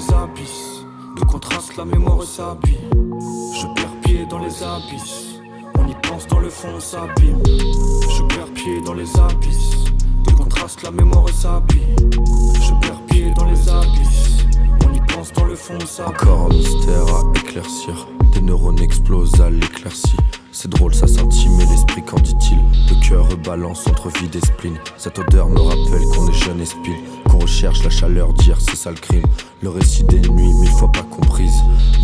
les abysses. De contraste, la mémoire s'habille. Je perds pied dans les abysses. On y pense, dans le fond on s'abîme. Je perds pied dans les abysses. De contraste, la mémoire s'habille. Je perds pied dans les abysses. On y pense, dans le fond on s'abîme. Encore un mystère à éclaircir. Des neurones explosent à l'éclaircie. C'est drôle, ça s'intime et l'esprit, qu'en dit-il? Le cœur rebalance entre vide et spleen. Cette odeur me rappelle qu'on est jeune et speed, qu'on recherche la chaleur d'hier, c'est ça le crime. Le récit des nuits, 1000 fois pas comprise.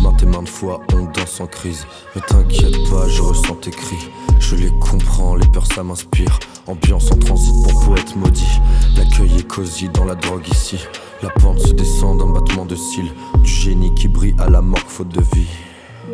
Maintes et maintes fois, on danse en crise. Mais t'inquiète pas, je ressens tes cris. Je les comprends, les peurs ça m'inspire. Ambiance en transit pour poète maudit. L'accueil est cosy dans la drogue ici. La pente se descend d'un battement de cils. Du génie qui brille à la morgue faute de vie.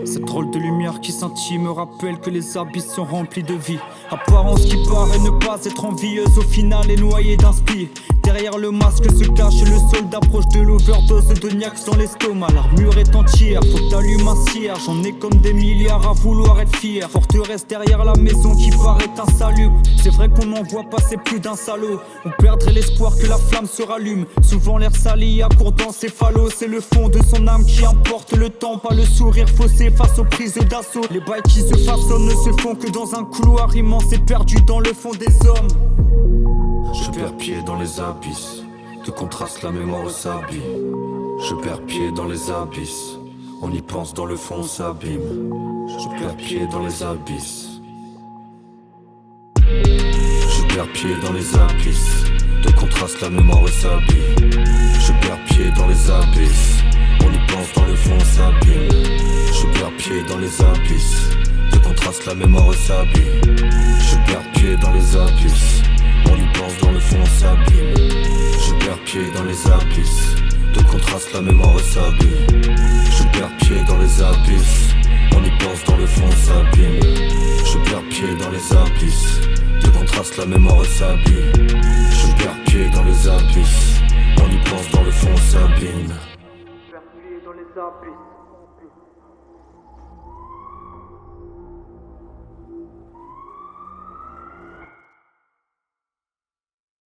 Cette drôle de lumière qui scintille me rappelle que les abysses sont remplis de vie. Apparence qui paraît ne pas être envieuse, au final est noyée d'inspi. Derrière le masque se cache le soldat proche de l'overdose de Niax dans l'estomac. L'armure est entière, faut que t'allumes un cierge. J'en ai comme des milliards à vouloir être fier. Forteresse derrière la maison qui paraît insalubre. C'est vrai qu'on en voit passer plus d'un salaud. On perdrait l'espoir que la flamme se rallume. Souvent l'air sali à court d'encéphalo. C'est le fond de son âme qui importe le temps, pas le sourire faussé face aux prises d'assaut. Les bails qui se façonnent ne se font que dans un couloir immense et perdu dans le fond des hommes. Je perds pied dans les abysses. De contraste, la mémoire s'habille. Je perds pied dans les abysses. On y pense, dans le fond on s'abîme. Je perds pied dans les abysses. Je perds pied dans les abysses. De contraste, la mémoire s'habille. Je perds pied dans les abysses. On y pense, dans le fond on s'abîme. Je perds pied dans les abysses. De contraste, la mémoire s'habille. Je perds pied dans les abysses. On y pense, dans le fond on s'abîme. Je perds pied dans les abysses. De contraste, la mémoire s'habille. Je perds pied dans les abysses. On y pense, dans le fond on s'abîme. Je perds pied dans les abysses. De contraste, la mémoire s'habille. Je perds pied dans les abysses. On y pense, dans le fond on s'abîme. Je perds pied dans les abysses.